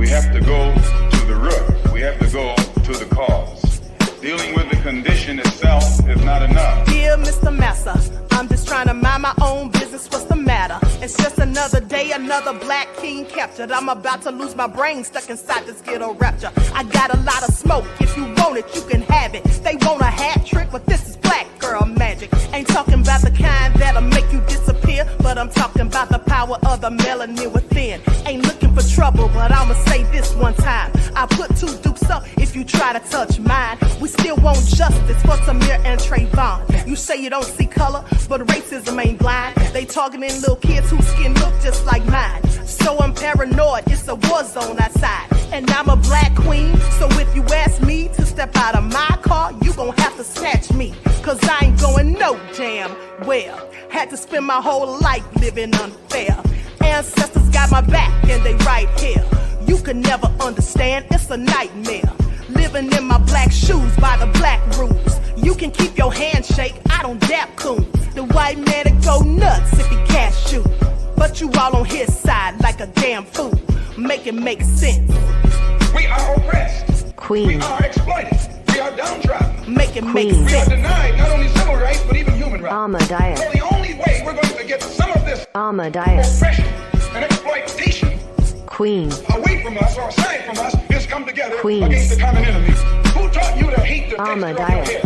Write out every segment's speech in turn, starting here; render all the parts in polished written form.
We have to go to the root. We have to go to the cause. Dealing with the condition itself is not enough. Dear Mr. Massa, I'm just trying to mind my own business. What's the matter? It's just another day, another black king captured. I'm about to lose my brain, stuck inside this ghetto rapture. I got a lot of smoke. If you want it, you can have it. They want a hat trick, but this is black girl magic. Ain't talking about the kind that'll make you disappear, but I'm talking about the power of the melanin within. Ain't looking for trouble, but I'ma say this one time. I put two dukes up if you try to touch mine. We still want justice for Samir and Trayvon. You say you don't see color, but racism ain't blind. They targeting little kids whose skin look just like mine. So I'm paranoid, it's a war zone outside. And I'm a black queen, so if you ask me to step out of my car, you gon' have to snatch me. Cause I ain't going no damn well. Had to spend my whole life living unfair. Ancestors got my back and they right here. You can never understand, it's a nightmare. Living in my black shoes by the black rules. You can keep your handshake, I don't dap coons. The white man that go nuts if he cash you. But you all on his side like a damn fool. Make it make sense. We are oppressed. Queen. We are exploited. We are downtrodden. Make it make We are sense. denied not only civil rights, but even human rights. Ahmadiyyah. So the only way we're going to get some of this Ahmadiyyah. oppression and exploitation Queen. away from us or aside from us is come together Queen. against the common enemy. Who taught you to hate the texture of your Ahmadiyyah. hair?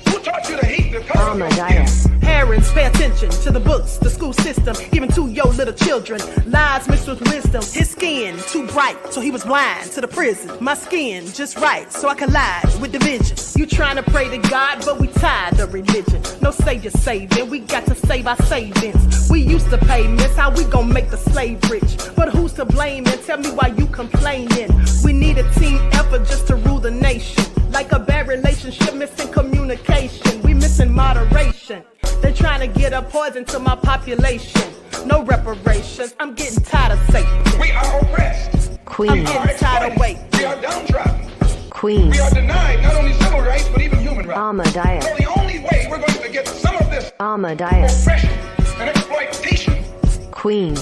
Who taught you to hate the color of your skin? Ahmadiyyah. Parents, pay attention to the books, the school system, even to your little children. Lies mixed with wisdom. His skin too bright, so he was blind to the prison. My skin just right, so I collide with division. You trying to pray to God, but we tired of religion. No savior saving, we got to save our savings. We used to pay miss, how we gon' make the slave rich? But who's to blame, and tell me why you complaining? We need a team effort just to rule the nation. Like a bad relationship, missing communication. We missing moderation. They're trying to get a poison to my population. No reparations, I'm getting tired of Satan. We are oppressed. Queen. I'm getting tired of waiting. We are downtrodden. Queen. We are denied not only civil rights, but even human rights. Ahmadiyyah. So the only way we're going to get some of this Ahmadiyyah. oppression and exploitation. Queen.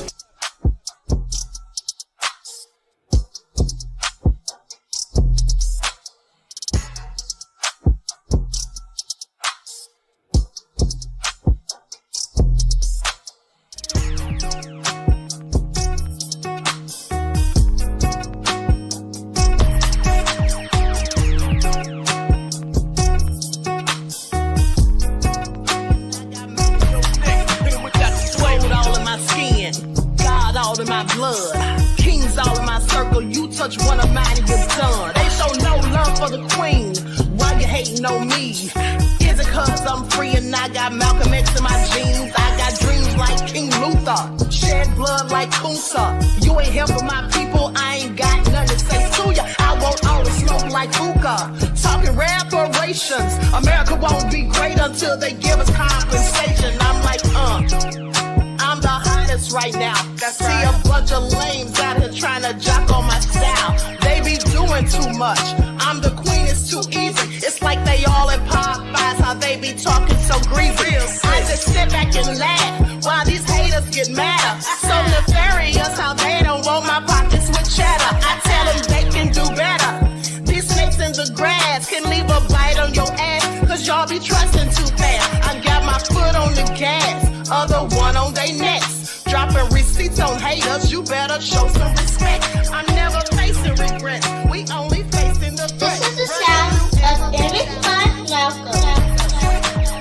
Touch one of mine and you're done. They show no love for the queen. Why you hating on me? Is it cause I'm free and I got Malcolm X in my jeans? I got dreams like King Luther, shed blood like Kunsa. You ain't helping my people, I ain't got nothing to say to ya. I want all the smoke like hookah. Talking reparations. America won't be great until they give us compensation. I'm like, I'm the hottest right now. See a bunch of lames out here trying to jock on my style. They be doing too much. I'm the queen, it's too easy. It's like they all in Popeyes, how they be talking so greasy. I just sit back and laugh while these haters get madder. So nefarious how they don't want my pockets with cheddar. I tell them they can do better. These snakes in the grass can leave a bite on your ass, cause y'all be trusting too fast. I got my foot on the gas, other one on they necks. Dropping receipts on haters, you better show some respect. I'm never facing regrets, we only facing the threat. This is the sound of Eric Malcolm.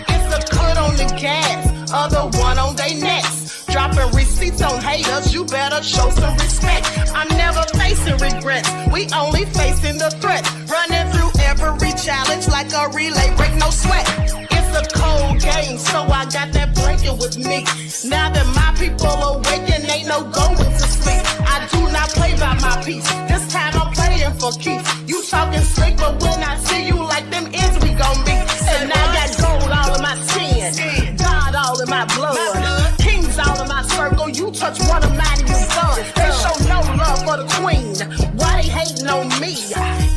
It's a cut on the gas, other one on they necks. Dropping receipts on haters, you better show some respect. I'm never facing regrets, we only facing the threat. Running through every challenge like a relay, break no sweat. It's a cold game, so I got that blanket with me. Now that my people awaken, ain't no going to sleep. I do not play by my piece, this time I'm playing for keeps. You talking slick, but when I see you like them ends, we gon' meet. And I got gold all in my skin, God all in my blood, kings all in my circle. You touch one of mine and you're done. They show no love for the queen, why they hating on me?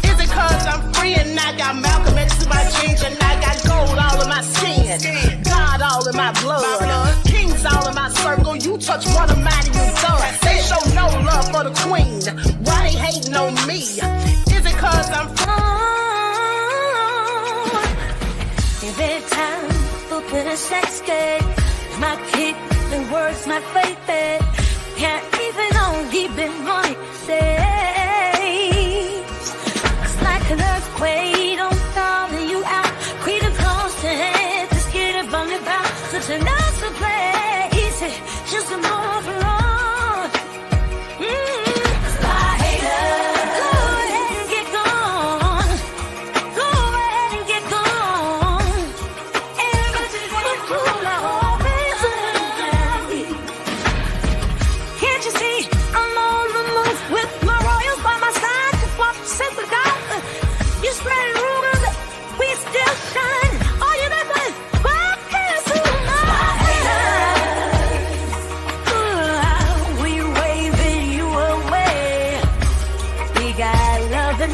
Is it cause I'm free and I got Malcolm X in my jeans, and I got gold all in my skin, God all in my blood, kings all in my circle. You touch one of mine and you're done. They show no love for the queen, why they hating on me? Is it cause I'm Every time open a sex game, my kick, the words, my faith, can't even on deep in my days. It's like an earthquake, don't call you out. Create a constant, just get it on the bounce. Such a nice place, just a move along.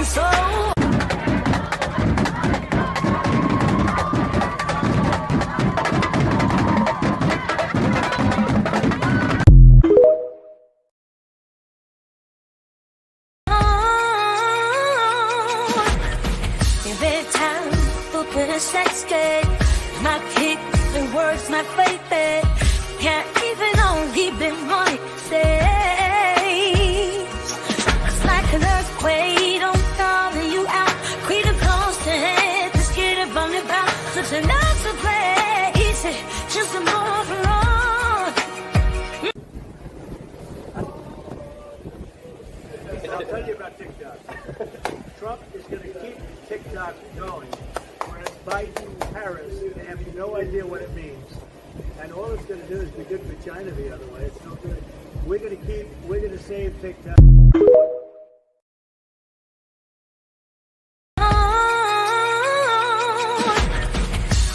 So every time open a sex game, my kick, the words, my faith, can't even on deep in my days. It's like an earthquake, don't call you out. Create a constant, just get it on the bounce. Such a nice place, just a move along. I'll tell you about TikTok. Trump is going to keep TikTok going, whereas Biden and Harris, they have no idea what it means. And all it's going to do is be good for China the other way. It's no good. We're going to save TikTok.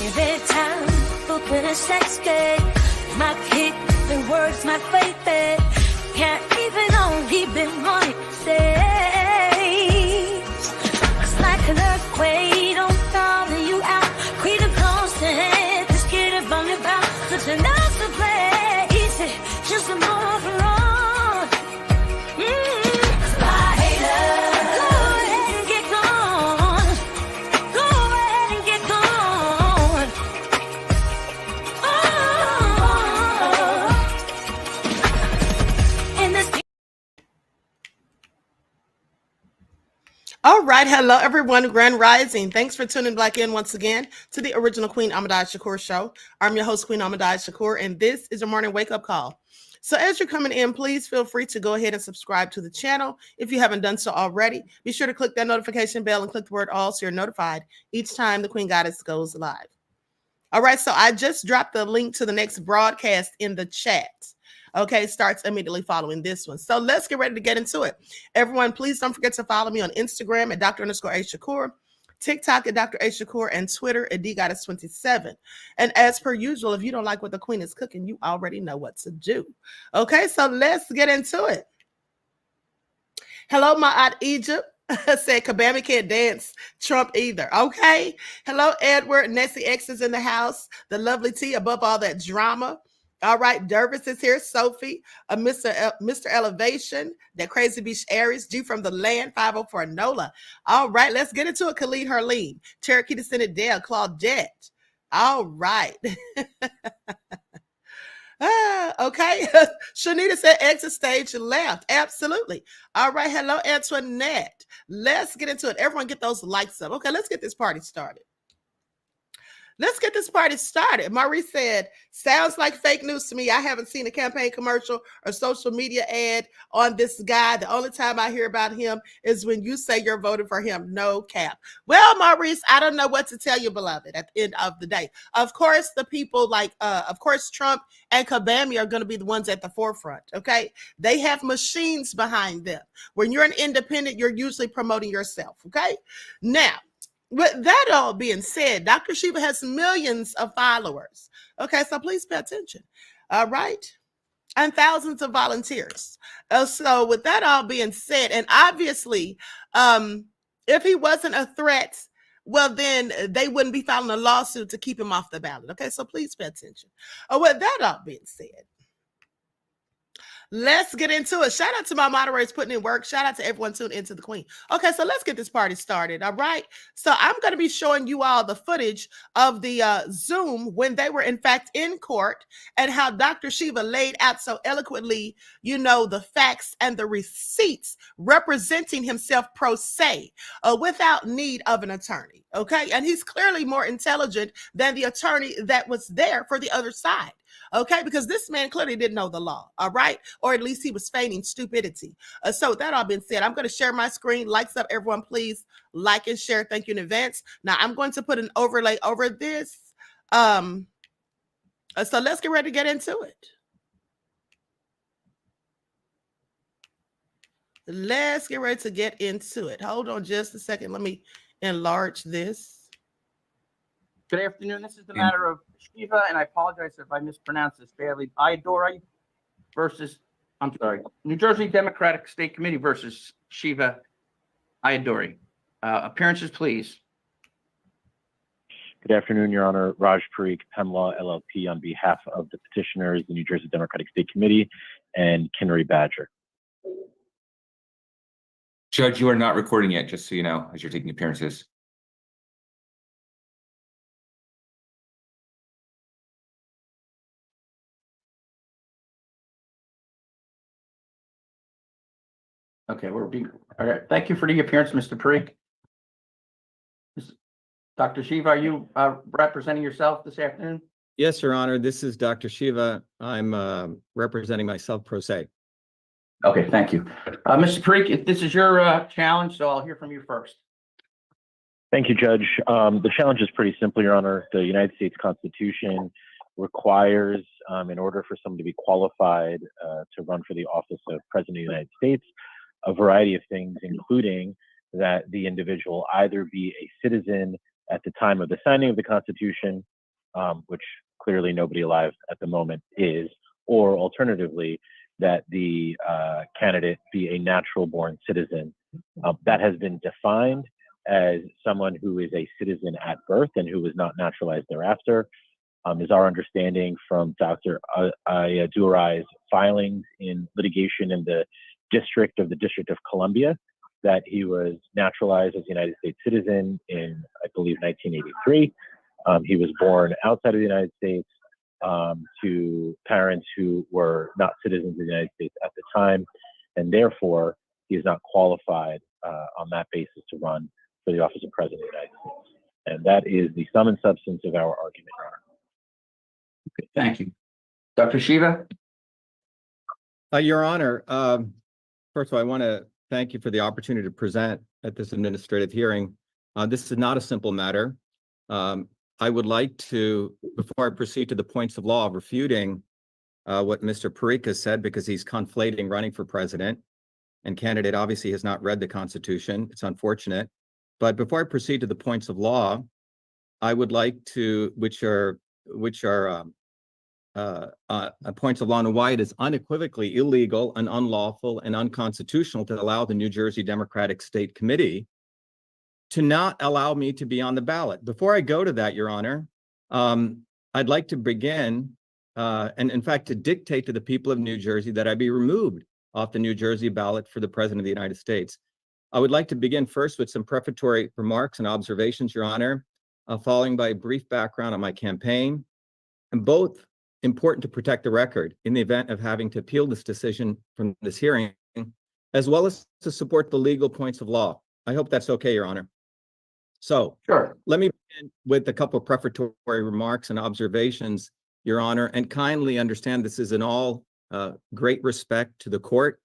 Every time open a sex game, my kick, the words, my faith, can't even on deep in my days. It's like an earthquake, don't call you out. Create a constant, just get it on the bounce. Such a nice place, just a move along. All right. Hello, everyone. Grand Rising. Thanks for tuning back in once again to the original Queen Ahmadiyyah Shakur show. I'm your host, Queen Ahmadiyyah Shakur, and this is your morning wake-up call. So as you're coming in, please feel free to go ahead and subscribe to the channel. If you haven't done so already, be sure to click that notification bell and click the word all so you're notified each time the Queen Goddess goes live. All right. So I just dropped the link to the next broadcast in the chat. Okay, starts immediately following this one. So let's get ready to get into it. Everyone, please don't forget to follow me on Instagram at Dr_A_Shakur, TikTok at Dr. A Shakur, and Twitter at DGoddess27. And as per usual, if you don't like what the Queen is cooking, you already know what to do. Okay, so let's get into it. Hello, my aunt Egypt. Said Kabami can't dance Trump either. Okay. Hello, Edward. Nessie X is in the house. The lovely T above all that drama. All right, Dervis is here. Sophie, Mr. Elevation, that crazy beach Aries, G from the land, 504 NOLA. All right, let's get into it. Khalid Herleen, Cherokee Descendant Dale, Claudette. All right. Okay. Shanita said exit stage left. Absolutely. All right. Hello, Antoinette. Let's get into it. Everyone get those lights up. Okay, let's get this party started. Let's get this party started. Maurice said, sounds like fake news to me. I haven't seen a campaign commercial or social media ad on this guy. The only time I hear about him is when you say you're voting for him. No cap. Well, Maurice, I don't know what to tell you, beloved, at the end of the day. Of course, the people of course, Trump and Kabami are going to be the ones at the forefront, okay? They have machines behind them. When you're an independent, you're usually promoting yourself, okay? Now, with that all being said, Dr. Shiva has millions of followers. Okay, so please pay attention. All right. And thousands of volunteers. So with that all being said, and obviously, if he wasn't a threat, well, then they wouldn't be filing a lawsuit to keep him off the ballot. Okay, so please pay attention. With that all being said, Let's get into it. Shout out to my moderators putting in work. Shout out to everyone tuned into the Queen. Okay, so let's get this party started. All right. So I'm going to be showing you all the footage of the Zoom when they were in fact in court and how Dr. Shiva laid out so eloquently, you know, the facts and the receipts representing himself pro se without need of an attorney. Okay. And he's clearly more intelligent than the attorney that was there for the other side. Okay, because this man clearly didn't know the law, all right? Or at least he was feigning stupidity. So with that all being said, I'm going to share my screen. Likes up, everyone, please like and share. Thank you in advance. Now, I'm going to put an overlay over this. So let's get ready to get into it. Let's get ready to get into it. Hold on just a second. Let me enlarge this. Good afternoon. This is the matter of Shiva, and I apologize if I mispronounce this badly. Ayadori versus, New Jersey Democratic State Committee versus Shiva Ayadori. Appearances, please. Good afternoon, Your Honor. Raj Parikh, Pemlaw LLP, on behalf of the petitioners, the New Jersey Democratic State Committee, and Kinnery Badger. Judge, you are not recording yet, just so you know, as you're taking appearances. Okay, all right. Thank you for the appearance, Mr. Parikh. Dr. Shiva, are you representing yourself this afternoon? Yes, Your Honor. This is Dr. Shiva. I'm representing myself pro se. Okay, thank you. Mr. Parikh, this is your challenge, so I'll hear from you first. Thank you, Judge. The challenge is pretty simple, Your Honor. The United States Constitution requires, in order for someone to be qualified to run for the office of President of the United States, a variety of things, including that the individual either be a citizen at the time of the signing of the Constitution, which clearly nobody alive at the moment is, or alternatively, that the candidate be a natural-born citizen. That has been defined as someone who is a citizen at birth and who was not naturalized thereafter. Is our understanding from Dr. Ayaduri's filings in litigation in the District of Columbia that he was naturalized as a United States citizen in, I believe, 1983. He was born outside of the United States to parents who were not citizens of the United States at the time, and therefore he is not qualified on that basis to run for the office of President of the United States. And that is the sum and substance of our argument, Your Honor. Okay, thank you. Dr. Shiva? Your Honor, first of all, I want to thank you for the opportunity to present at this administrative hearing. This is not a simple matter. I would like to, before I proceed to the points of law, refuting what Mr. Parikh has said, because he's conflating running for president, and candidate obviously has not read the Constitution. It's unfortunate. But before I proceed to the points of law, I would like to, which are points of law and why it is unequivocally illegal and unlawful and unconstitutional to allow the New Jersey Democratic State Committee to not allow me to be on the ballot. Before I go to that, Your Honor, I'd like to begin, and in fact, to dictate to the people of New Jersey that I be removed off the New Jersey ballot for the President of the United States. I would like to begin first with some prefatory remarks and observations, Your Honor, following by a brief background on my campaign, and both important to protect the record in the event of having to appeal this decision from this hearing, as well as to support the legal points of law. I hope that's okay, Your Honor. So Sure. Let me begin with a couple of prefatory remarks and observations, Your Honor, and kindly understand this is in all great respect to the court.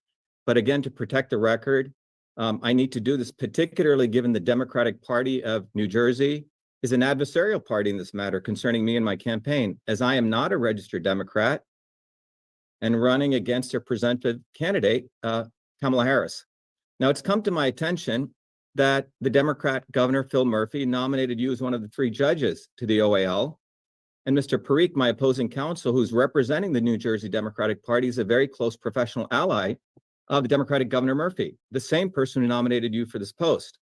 But again, to protect the record, I need to do this, particularly given the Democratic Party of New Jersey is an adversarial party in this matter concerning me and my campaign, as I am not a registered Democrat and running against their presumptive candidate, Kamala Harris. Now, it's come to my attention that the Democrat Governor Phil Murphy nominated you as one of the 3 judges to the OAL. And Mr. Parikh, my opposing counsel, who's representing the New Jersey Democratic Party, is a very close professional ally of the Democratic Governor Murphy, the same person who nominated you for this post.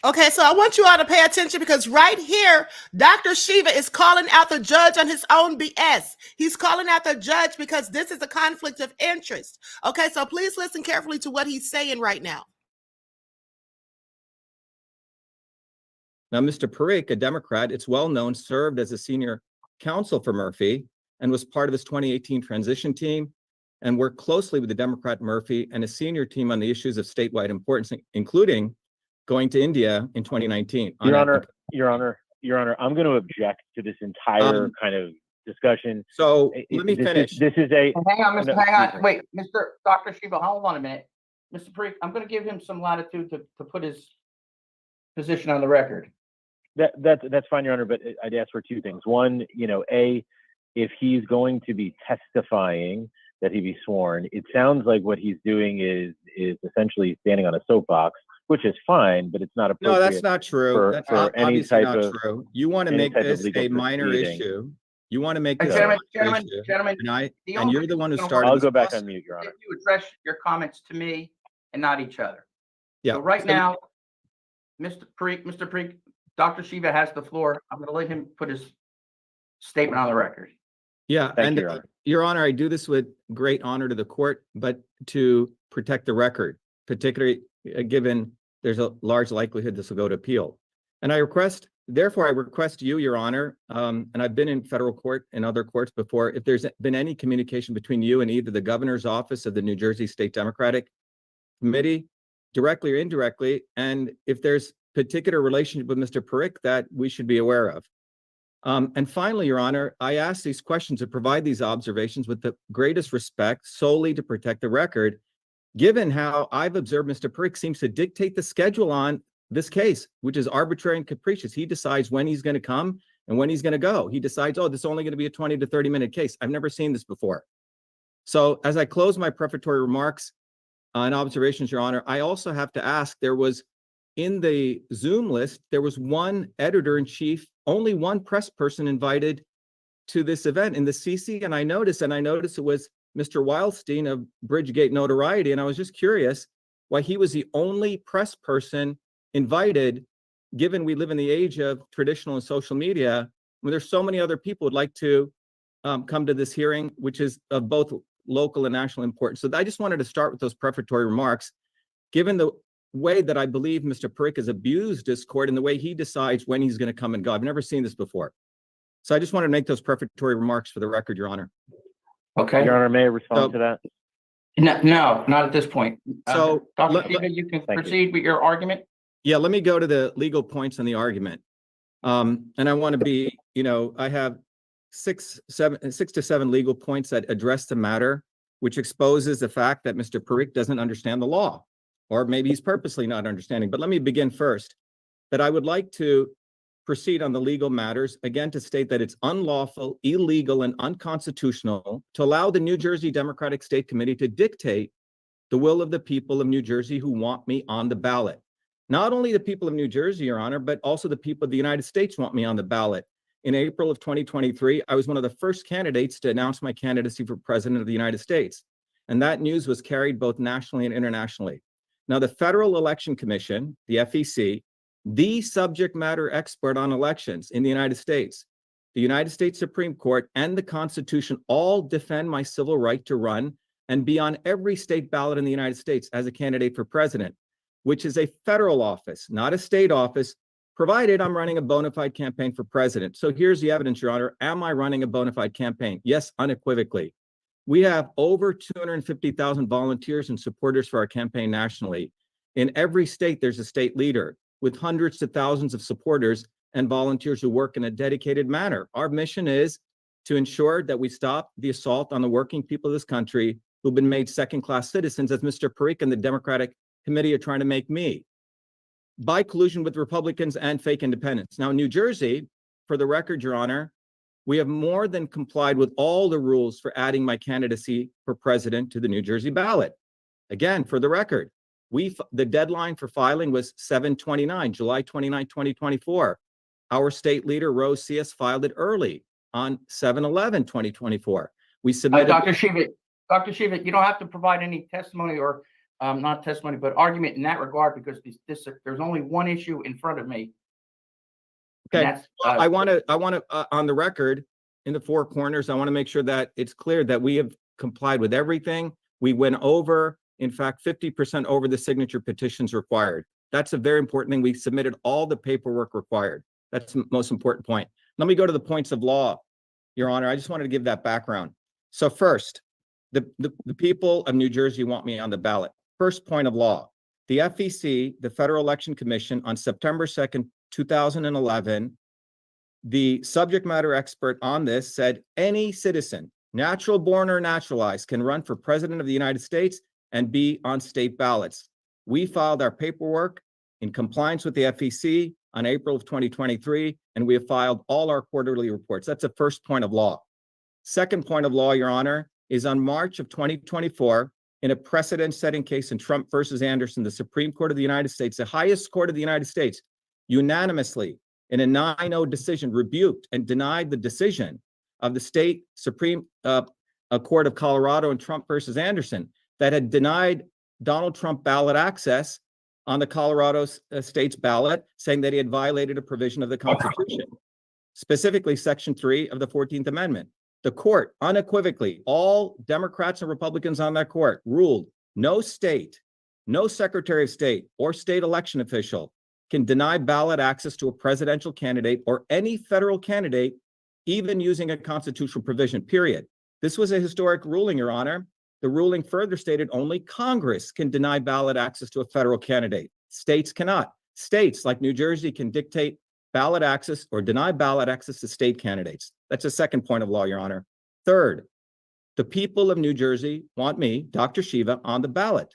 Okay, so I want you all to pay attention because right here, Dr. Shiva is calling out the judge on his own BS. He's calling out the judge because this is a conflict of interest. Okay, so please listen carefully to what he's saying right now. Now, Mr. Parikh, a Democrat, it's well known, served as a senior counsel for Murphy and was part of his 2018 transition team and worked closely with the Democrat Murphy and a senior team on the issues of statewide importance, including going to India in 2019. Your Honor, I'm going to object to this entire kind of discussion. So let me finish. This is a. Hang on, Mr. Hang on. Wait, Mr. Dr. Shiva, hold on a minute. Mr. Parikh, I'm going to give him some latitude to put his position on the record. That's fine, Your Honor, but I'd ask for two things. One, if he's going to be testifying, that he be sworn. It sounds like what he's doing is essentially standing on a soapbox, which is fine, but it's not appropriate. No, that's not true. That's for any type not of true. You want to make this a minor issue. You want to make this Gentlemen, and you're the one who started. I'll go back on mute, Your Honor. You address your comments to me and not each other. Yeah. So right now, Mr. Parikh, Dr. Shiva has the floor. I'm going to let him put his statement on the record. Yeah, Thank you, Your Honor. Your Honor, I do this with great honor to the court, but to protect the record, particularly given there's a large likelihood this will go to appeal. And therefore, I request you, Your Honor, and I've been in federal court and other courts before, if there's been any communication between you and either the governor's office of the New Jersey State Democratic Committee, directly or indirectly, and if there's particular relationship with Mr. Parikh that we should be aware of. And finally, Your Honor, I ask these questions and provide these observations with the greatest respect solely to protect the record, given how I've observed Mr. Parikh seems to dictate the schedule on this case, which is arbitrary and capricious. He decides when he's going to come and when he's going to go. He decides, oh, this is only going to be a 20 to 30-minute case. I've never seen this before. So as I close my prefatory remarks and observations, Your Honor, I also have to ask, there was in the Zoom list, there was one editor-in-chief, only one press person invited to this event in the CC, and I noticed it was Mr. Wildstein of Bridgegate Notoriety, and I was just curious why he was the only press person invited, given we live in the age of traditional and social media, when there's so many other people who'd like to come to this hearing, which is of both local and national importance. So I just wanted to start with those prefatory remarks, given the way that I believe Mr. Parikh has abused this court and the way he decides when he's going to come and go. I've never seen this before. So I just wanted to make those prefatory remarks for the record, Your Honor. Okay. Your Honor, may I respond to that? No, not at this point. So, Dr. Shiva, you can proceed with your argument. Yeah, let me go to the legal points on the argument. And I want to be, I have six to seven legal points that address the matter, which exposes the fact that Mr. Parikh doesn't understand the law, or maybe he's purposely not understanding. But let me begin first, that I would like to proceed on the legal matters, again, to state that it's unlawful, illegal, and unconstitutional to allow the New Jersey Democratic State Committee to dictate the will of the people of New Jersey who want me on the ballot. Not only the people of New Jersey, Your Honor, but also the people of the United States want me on the ballot. In April of 2023, I was one of the first candidates to announce my candidacy for president of the United States. And that news was carried both nationally and internationally. Now, the Federal Election Commission, the FEC, the subject matter expert on elections in the United States, the United States Supreme Court, and the Constitution all defend my civil right to run and be on every state ballot in the United States as a candidate for president, which is a federal office, not a state office, provided I'm running a bona fide campaign for president. So here's the evidence, Your Honor. Am I running a bona fide campaign? Yes, unequivocally. We have over 250,000 volunteers and supporters for our campaign nationally. In every state, there's a state leader with hundreds to thousands of supporters and volunteers who work in a dedicated manner. Our mission is to ensure that we stop the assault on the working people of this country who've been made second-class citizens, as Mr. Parikh and the Democratic Committee are trying to make me, by collusion with Republicans and fake independents. Now, in New Jersey, for the record, Your Honor, we have more than complied with all the rules for adding my candidacy for president to the New Jersey ballot. Again, for the record, the deadline for filing was 7/29, July 29, 2024. Our state leader, Rose C.S., filed it early on 7/11, 2024. We submitted. Dr. Shiva, you don't have to provide any testimony or not testimony, but argument in that regard, because there's only one issue in front of me. and Okay, that's, I want to, on the record, in the four corners, I want to make sure that it's clear that we have complied with everything. We went over, in fact, 50% over the signature petitions required. That's a very important thing. We submitted all the paperwork required. That's the most important point. Let me go to the points of law, Your Honor. I just wanted to give that background. So first, the people of New Jersey want me on the ballot. First point of law, the FEC, the Federal Election Commission, on September 2nd, 2011, the subject matter expert on this said any citizen, natural born or naturalized, can run for president of the United States and be on state ballots. We filed our paperwork in compliance with the FEC on April of 2023, and we have filed all our quarterly reports. That's the first point of law. Second point of law, Your Honor, is on March of 2024, in a precedent-setting case in Trump versus Anderson, the Supreme Court of the United States, the highest court of the United States, unanimously, in a 9-0 decision, rebuked and denied the decision of the state Supreme Court of Colorado and Trump versus Anderson that had denied Donald Trump ballot access on the Colorado state's ballot, saying that he had violated a provision of the Constitution, specifically Section 3 of the 14th Amendment. The court unequivocally, all Democrats and Republicans on that court, ruled no state, no Secretary of State or state election official can deny ballot access to a presidential candidate or any federal candidate, even using a constitutional provision, period. This was a historic ruling, Your Honor. The ruling further stated only Congress can deny ballot access to a federal candidate. States cannot. States like New Jersey can dictate ballot access or deny ballot access to state candidates. That's a second point of law, Your Honor. Third, the people of New Jersey want me, Dr. Shiva, on the ballot.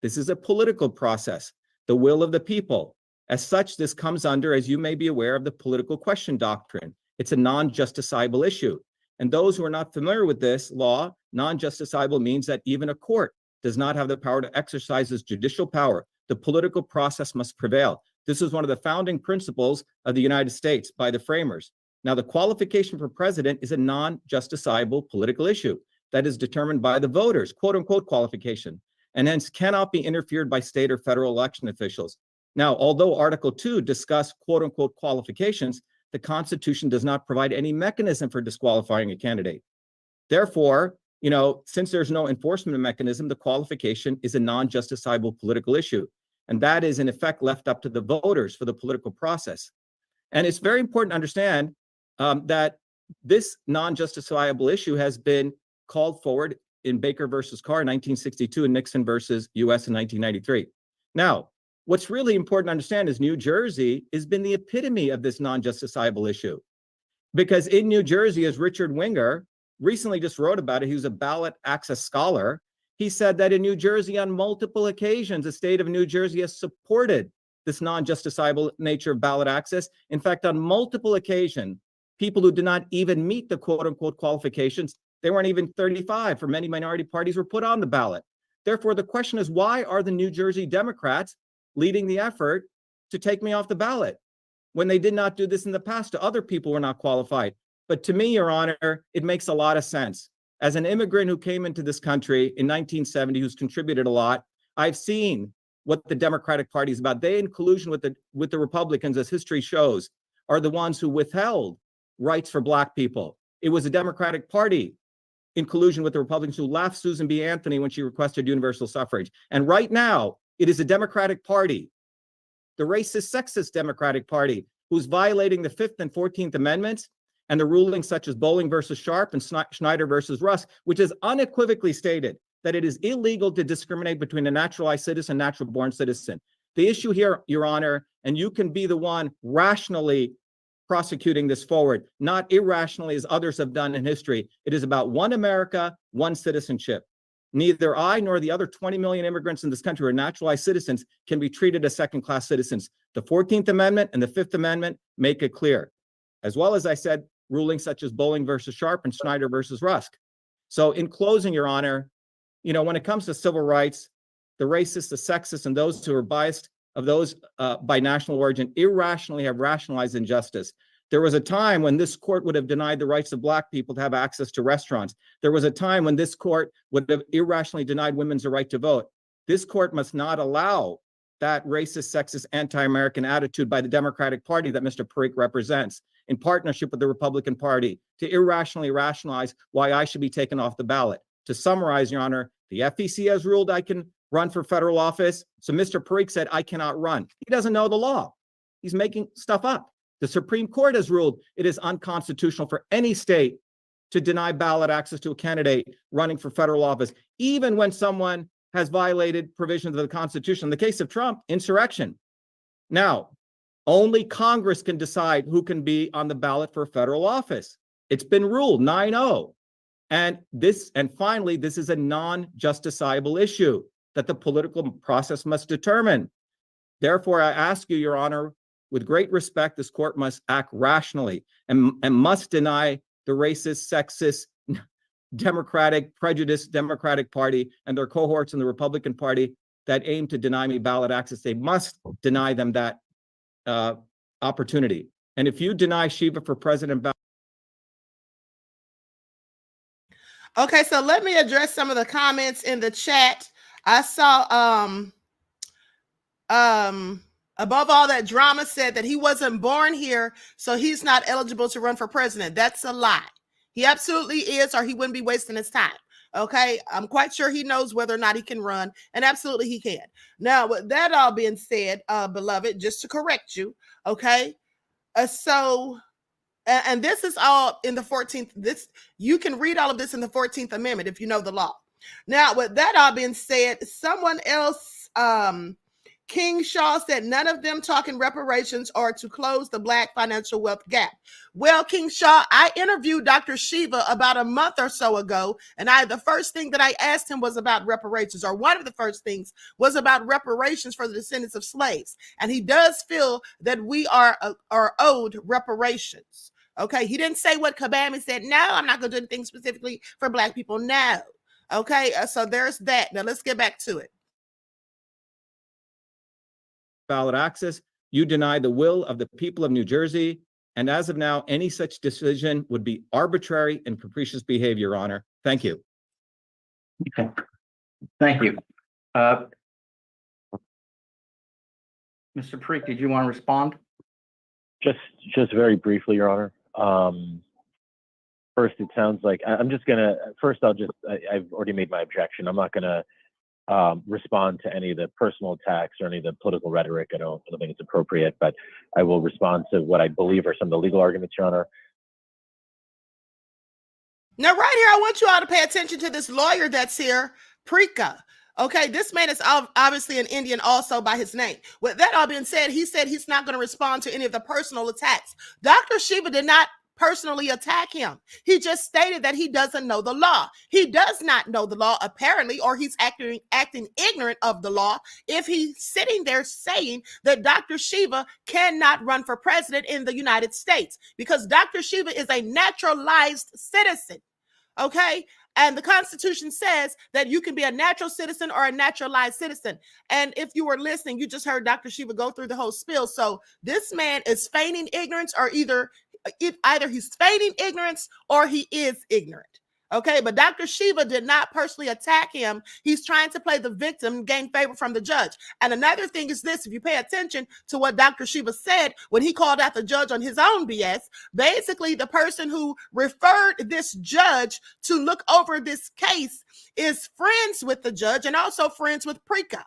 This is a political process, the will of the people. As such, this comes under, as you may be aware, of the political question doctrine. It's a non-justiciable issue. And those who are not familiar with this law, non-justiciable means that even a court does not have the power to exercise its judicial power. The political process must prevail. This is one of the founding principles of the United States by the framers. Now, the qualification for president is a non-justiciable political issue that is determined by the voters, quote unquote qualification, and hence cannot be interfered by state or federal election officials. Now, although Article 2 discuss quote unquote qualifications, the Constitution does not provide any mechanism for disqualifying a candidate. Therefore, since there's no enforcement mechanism, the qualification is a non-justiciable political issue. And that is in effect left up to the voters for the political process. And it's very important to understand that this non-justiciable issue has been called forward in Baker versus Carr in 1962 and Nixon versus US in 1993. Now, what's really important to understand is New Jersey has been the epitome of this non-justiciable issue. Because in New Jersey, as Richard Winger recently just wrote about it, he was a ballot access scholar, he said that in New Jersey, on multiple occasions, the state of New Jersey has supported this non-justiciable nature of ballot access. In fact, on multiple occasions, people who did not even meet the quote unquote qualifications, they weren't even 35 for many minority parties, were put on the ballot. Therefore, the question is, why are the New Jersey Democrats leading the effort to take me off the ballot when they did not do this in the past to other people who were not qualified? But to me, Your Honor, it makes a lot of sense. As an immigrant who came into this country in 1970, who's contributed a lot, I've seen what the Democratic Party is about. They, in collusion with the Republicans, as history shows, are the ones who withheld rights for Black people. It was the Democratic Party in collusion with the Republicans who laughed Susan B. Anthony when she requested universal suffrage. And right now, it is the Democratic Party, the racist, sexist Democratic Party, who's violating the 5th and 14th Amendments and the rulings such as Bowling versus Sharp and Schneider versus Rusk, which is unequivocally stated that it is illegal to discriminate between a naturalized citizen and natural born citizen. The issue here, Your Honor, and you can be the one rationally prosecuting this forward, not irrationally as others have done in history. It is about one America, one citizenship. Neither I nor the other 20 million immigrants in this country who are naturalized citizens can be treated as second-class citizens. The 14th Amendment and the 5th Amendment make it clear, as well as I said, rulings such as Bowling versus Sharp and Schneider versus Rusk. So in closing, Your Honor, when it comes to civil rights, the racists, the sexists, and those who are biased of those by national origin irrationally have rationalized injustice. There was a time when this court would have denied the rights of Black people to have access to restaurants. There was a time when this court would have irrationally denied women's right to vote. This court must not allow that racist, sexist, anti-American attitude by the Democratic Party that Mr. Parikh represents, in partnership with the Republican Party, to irrationally rationalize why I should be taken off the ballot. To summarize, Your Honor, the FEC has ruled I can run for federal office. So Mr. Parikh said I cannot run. He doesn't know the law. He's making stuff up. The Supreme Court has ruled it is unconstitutional for any state to deny ballot access to a candidate running for federal office, even when someone has violated provisions of the Constitution. In the case of Trump, insurrection. Now, only Congress can decide who can be on the ballot for federal office. It's been ruled 9-0. And finally, this is a non-justiciable issue that the political process must determine. Therefore, I ask you, Your Honor, with great respect, this court must act rationally and must deny the racist, sexist, prejudiced Democratic Party and their cohorts in the Republican Party that aim to deny me ballot access. They must deny them that opportunity. And if you deny Shiva for president ballot. Okay, so let me address some of the comments in the chat. I saw above all that drama said that he wasn't born here, so he's not eligible to run for president. That's a lie. He absolutely is, or he wouldn't be wasting his time. Okay, I'm quite sure he knows whether or not he can run, and absolutely he can. Now, with that all being said, beloved, just to correct you, okay, and this is all in the 14th. You can read all of this in the 14th Amendment if you know the law. Now, with that all being said, someone else, King Shaw said none of them talking reparations or to close the Black financial wealth gap. Well, King Shaw, I interviewed Dr. Shiva about a month or so ago, and the first thing that I asked him was about reparations, or one of the first things was about reparations for the descendants of slaves. And he does feel that we are owed reparations. Okay, he didn't say what Kabami said. No, I'm not going to do anything specifically for Black people now. Okay, so there's that. Now let's get back to it. Ballot access, you deny the will of the people of New Jersey. And as of now, any such decision would be arbitrary and capricious behavior, Your Honor. Thank you. Okay. Thank you. Mr. Parikh, did you want to respond? Just very briefly, Your Honor. First, it sounds like I've already made my objection. I'm not gonna respond to any of the personal attacks or any of the political rhetoric. I don't think it's appropriate, but I will respond to what I believe are some of the legal arguments, Your Honor. Now, right here, I want you all to pay attention to this lawyer that's here, Prika. Okay, this man is obviously an Indian also by his name. With that all being said he's not going to respond to any of the personal attacks. Dr. Shiva did not personally attack him. He just stated that he doesn't know the law. He does not know the law, apparently, or he's acting ignorant of the law if he's sitting there saying that Dr. Shiva cannot run for president in the United States, because Dr. Shiva is a naturalized citizen. Okay? And the Constitution says that you can be a natural citizen or a naturalized citizen. And if you were listening, you just heard Dr. Shiva go through the whole spiel. So this man is feigning ignorance, or either he's feigning ignorance or he is ignorant. Okay, but Dr. Shiva did not personally attack him. He's trying to play the victim, gain favor from the judge. And another thing is this: if you pay attention to what Dr. Shiva said when he called out the judge on his own BS, basically the person who referred this judge to look over this case is friends with the judge and also friends with Prika.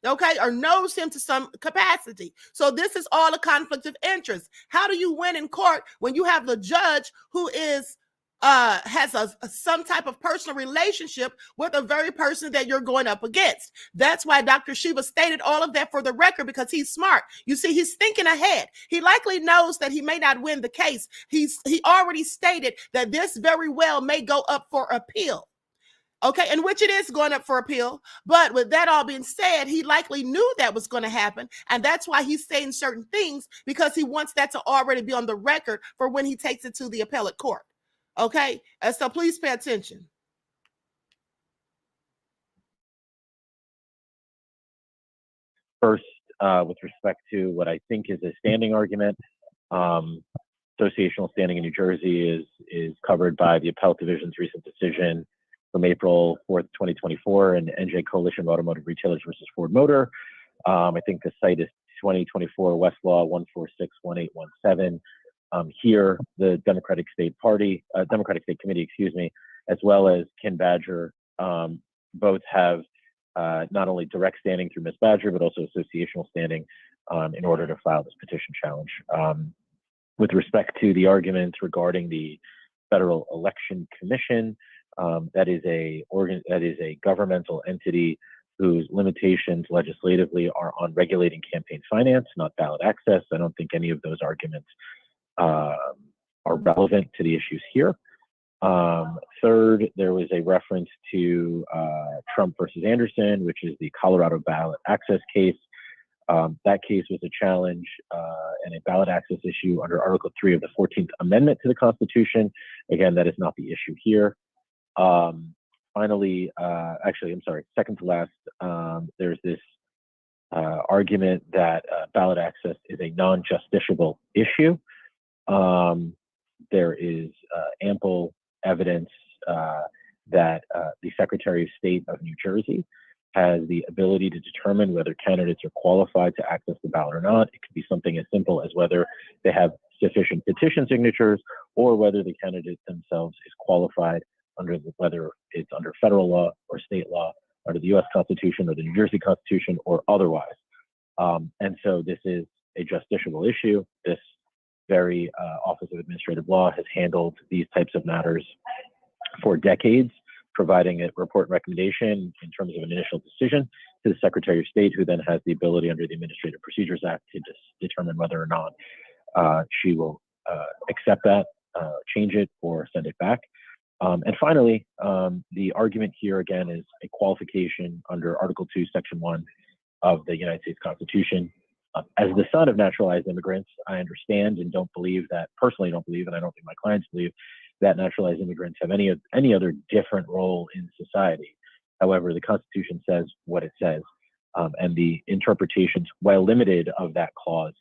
Okay, or knows him to some capacity. So this is all a conflict of interest. How do you win in court when you have the judge who is has some type of personal relationship with the very person that you're going up against? That's why Dr. Shiva stated all of that for the record, because he's smart. You see, he's thinking ahead. He likely knows that he may not win the case. He already stated that this very well may go up for appeal. Okay, in which it is going up for appeal. But with that all being said, he likely knew that was going to happen. And that's why he's saying certain things, because he wants that to already be on the record for when he takes it to the appellate court. Okay, so please pay attention. First, with respect to what I think is a standing argument, associational standing in New Jersey is covered by the appellate division's recent decision from April 4th, 2024, and NJ Coalition of Automotive Retailers versus Ford Motor. I think the site is 2024 Westlaw 1461817. Here, the Democratic State Committee, as well as Ken Badger, both have not only direct standing through Ms. Badger, but also associational standing in order to file this petition challenge. With respect to the arguments regarding the Federal Election Commission, that is a governmental entity whose limitations legislatively are on regulating campaign finance, not ballot access. I don't think any of those arguments are relevant to the issues here. Third, there was a reference to Trump versus Anderson, which is the Colorado ballot access case. That case was a challenge and a ballot access issue under Article 3 of the 14th Amendment to the Constitution. Again, that is not the issue here. Finally, second to last, there's this argument that ballot access is a non-justiciable issue. There is ample evidence that the Secretary of State of New Jersey has the ability to determine whether candidates are qualified to access the ballot or not. It could be something as simple as whether they have sufficient petition signatures or whether the candidate themselves is qualified whether it's under federal law or state law, under the U.S. Constitution or the New Jersey Constitution or otherwise. And so this is a justiciable issue. This very Office of Administrative Law has handled these types of matters for decades, providing a report and recommendation in terms of an initial decision to the Secretary of State, who then has the ability under the Administrative Procedures Act to determine whether or not she will accept that, change it, or send it back. And finally, the argument here again is a qualification under Article 2, Section 1 of the United States Constitution. As the son of naturalized immigrants, I understand and personally don't believe, and I don't think my clients believe, that naturalized immigrants have any other different role in society. However, the Constitution says what it says, and the interpretations, while limited, of that clause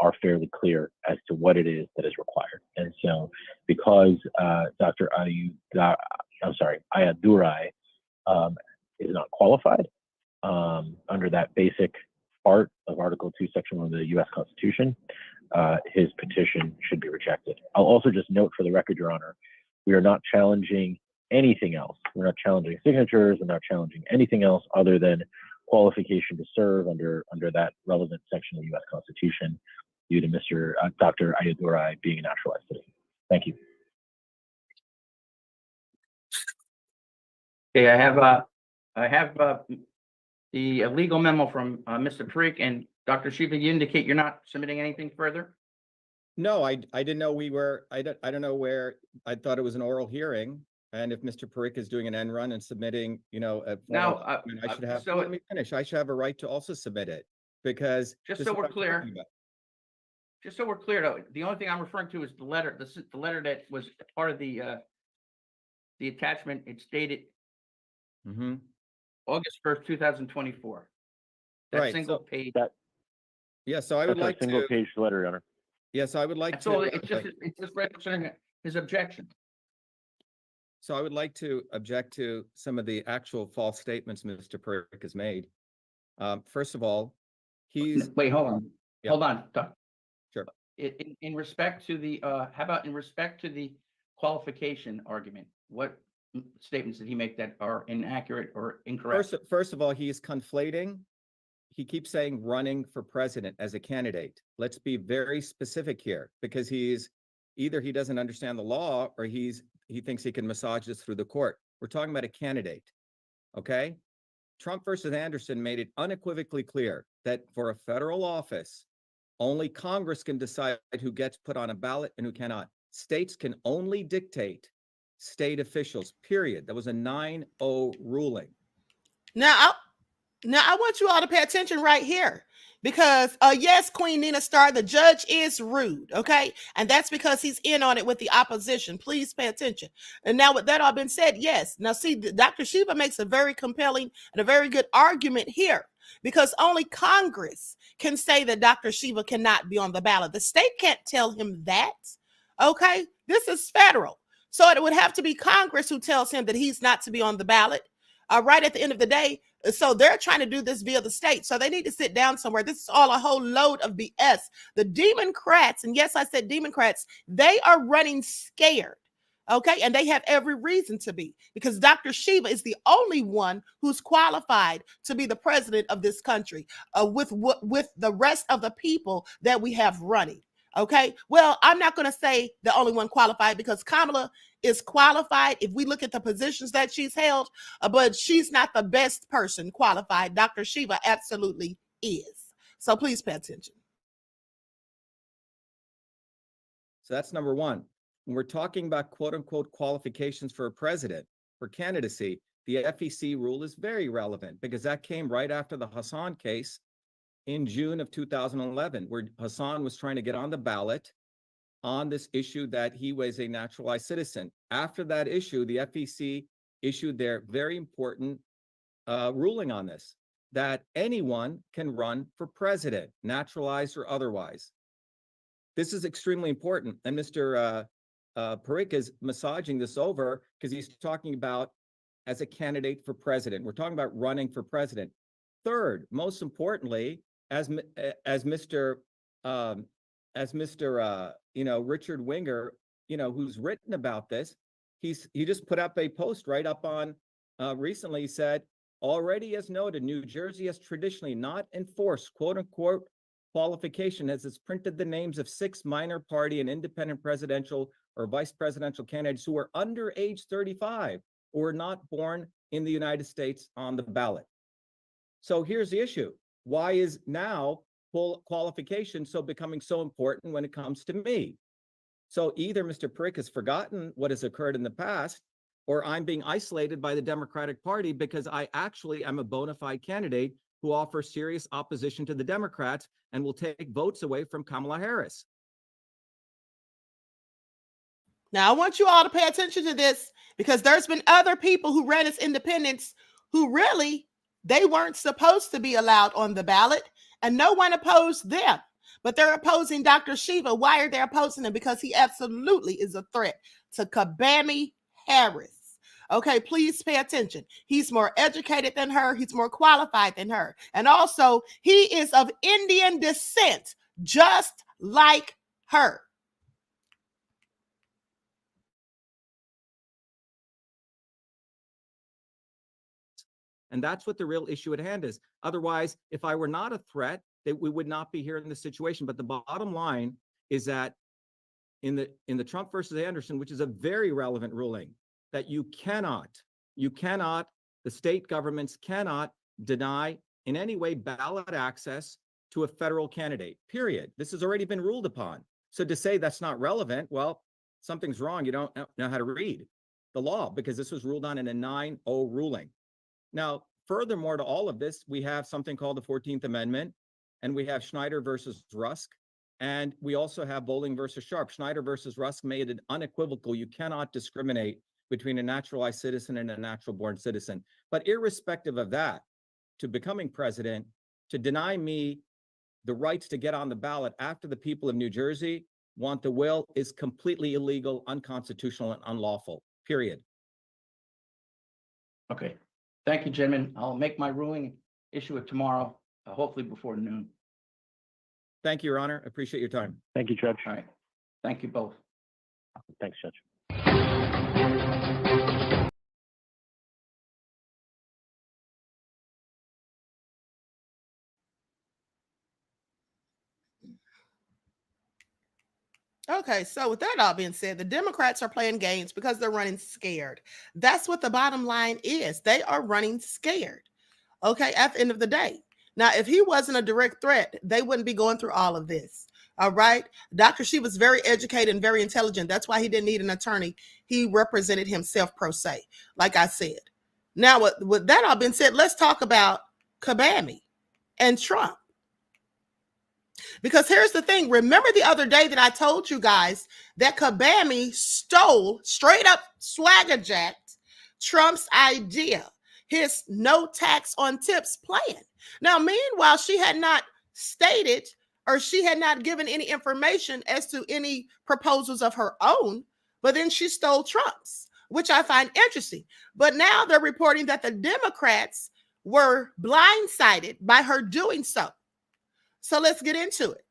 are fairly clear as to what it is that is required. And so, because Dr. Ayadurai is not qualified under that basic part of Article 2, Section 1 of the U.S. Constitution, his petition should be rejected. I'll also just note for the record, Your Honor, we are not challenging anything else. We're not challenging signatures. We're not challenging anything else other than qualification to serve under that relevant section of the U.S. Constitution due to Dr. Ayadurai being a naturalized citizen. Thank you. Okay, I have the legal memo from Mr. Parikh and Dr. Shiva. You indicate you're not submitting anything further? No, I didn't know we were, I don't know where, I thought it was an oral hearing. And if Mr. Parikh is doing an end run and submitting, I should have, let me finish. I should have a right to also submit it because. Just so we're clear, though, the only thing I'm referring to is the letter, the letter that was part of the attachment. It's dated August 1st, 2024. That right, single page. Yeah, so I would like a single page letter, Your Honor. Yes, I would like That's to. all, it's just representing his objection. So I would like to object to some of the actual false statements Mr. Parikh has made. First of all, Wait, hold on. Yeah. Hold on, Doc. Sure. In respect to the, how about in respect to the qualification argument? What statements did he make that are inaccurate or incorrect? First of all, he is conflating. He keeps saying running for president as a candidate. Let's be very specific here, because either he doesn't understand the law or he thinks he can massage this through the court. We're talking about a candidate, okay? Trump versus Anderson made it unequivocally clear that for a federal office, only Congress can decide who gets put on a ballot and who cannot. States can only dictate state officials, period. That was a 9-0 ruling. Now I want you all to pay attention right here, because yes, Queen Nina Star, the judge is rude, okay? And that's because he's in on it with the opposition. Please pay attention. And now with that all been said, yes. Now see, Dr. Shiva makes a very compelling and a very good argument here, because only Congress can say that Dr. Shiva cannot be on the ballot. The state can't tell him that, okay? This is federal. So it would have to be Congress who tells him that he's not to be on the ballot. Right at the end of the day. So they're trying to do this via the state. So they need to sit down somewhere. This is all a whole load of BS. The Democrats, and yes, I said Democrats, they are running scared. Okay. And they have every reason to be, because Dr. Shiva is the only one who's qualified to be the president of this country with the rest of the people that we have running. Okay. Well, I'm not going to say the only one qualified, because Kamala is qualified if we look at the positions that she's held, but she's not the best person qualified. Dr. Shiva absolutely is. So please pay attention. So that's number one. When we're talking about quote unquote qualifications for a president, for candidacy, the FEC rule is very relevant, because that came right after the Hassan case in June of 2011, where Hassan was trying to get on the ballot on this issue that he was a naturalized citizen. After that issue, the FEC issued their very important ruling on this, that anyone can run for president, naturalized or otherwise. This is extremely important. And Mr. Parikh is massaging this over, because he's talking about as a candidate for president. We're talking about running for president. Third, most importantly, as Mr. Richard Winger, who's written about this, he just put up a post right up on recently. He said, already as noted, New Jersey has traditionally not enforced quote unquote qualification, as it's printed the names of 6 minor party and independent presidential or vice presidential candidates who are under age 35 or were not born in the United States on the ballot. So here's the issue. Why is now full qualification becoming so important when it comes to me? So either Mr. Parikh has forgotten what has occurred in the past, or I'm being isolated by the Democratic Party because I actually am a bona fide candidate who offers serious opposition to the Democrats and will take votes away from Kamala Harris. Now, I want you all to pay attention to this, because there's been other people who ran as independents who really, they weren't supposed to be allowed on the ballot, and no one opposed them. But they're opposing Dr. Shiva. Why are they opposing him? Because he absolutely is a threat to Kamala Harris. Okay, please pay attention. He's more educated than her. He's more qualified than her. And also, he is of Indian descent, just like her. And that's what the real issue at hand is. Otherwise, if I were not a threat, that we would not be here in this situation. But the bottom line is that in the Trump versus Anderson, which is a very relevant ruling, that you cannot, the state governments cannot deny in any way ballot access to a federal candidate, period. This has already been ruled upon. So to say that's not relevant, well, something's wrong. You don't know how to read the law, because this was ruled on in a 9-0 ruling. Now, furthermore to all of this, we have something called the 14th Amendment, and we have Schneider versus Rusk, and we also have Bowling versus Sharp. Schneider versus Rusk made it unequivocal. You cannot discriminate between a naturalized citizen and a natural-born citizen. But irrespective of that, to becoming president, to deny me the rights to get on the ballot after the people of New Jersey want the will is completely illegal, unconstitutional, and unlawful, period. Okay. Thank you, gentlemen. I'll make my ruling, issue it tomorrow, hopefully before noon. Thank you, Your Honor. Appreciate your time. Thank you, Judge. All right. Thank you both. Thanks, Judge. Okay, so with that all being said, the Democrats are playing games because they're running scared. That's what the bottom line is. They are running scared. Okay, at the end of the day. Now, if he wasn't a direct threat, they wouldn't be going through all of this. All right. Dr. Shiva was very educated and very intelligent. That's why he didn't need an attorney. He represented himself pro se, like I said. Now, with that all being said, let's talk about Kamala and Trump. Because here's the thing. Remember the other day that I told you guys that Kamala stole, straight up swagger jacked Trump's idea, his no tax on tips plan. Now, meanwhile, she had not stated, or she had not given any information as to any proposals of her own. but then she stole Trump's, which I find interesting. But now they're reporting that the Democrats were blindsided by her doing so. So let's get into it.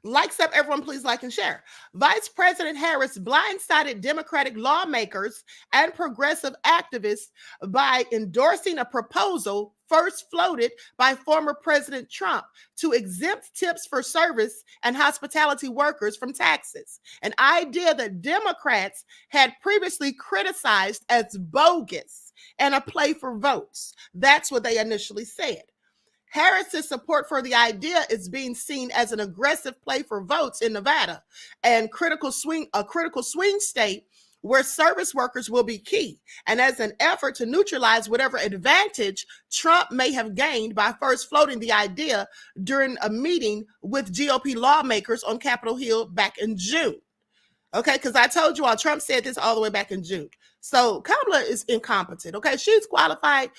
Likes up, everyone, please like and share. Vice President Harris blindsided Democratic lawmakers and progressive activists by endorsing a proposal first floated by former President Trump to exempt tips for service and hospitality workers from taxes, an idea that Democrats had previously criticized as bogus and a play for votes. That's what they initially said. Harris's support for the idea is being seen as an aggressive play for votes in Nevada and a critical swing state where service workers will be key, and as an effort to neutralize whatever advantage Trump may have gained by first floating the idea during a meeting with GOP lawmakers on Capitol Hill back in June. Okay, because I told you all, Trump said this all the way back in June. So Kamala is incompetent. Okay, she's qualified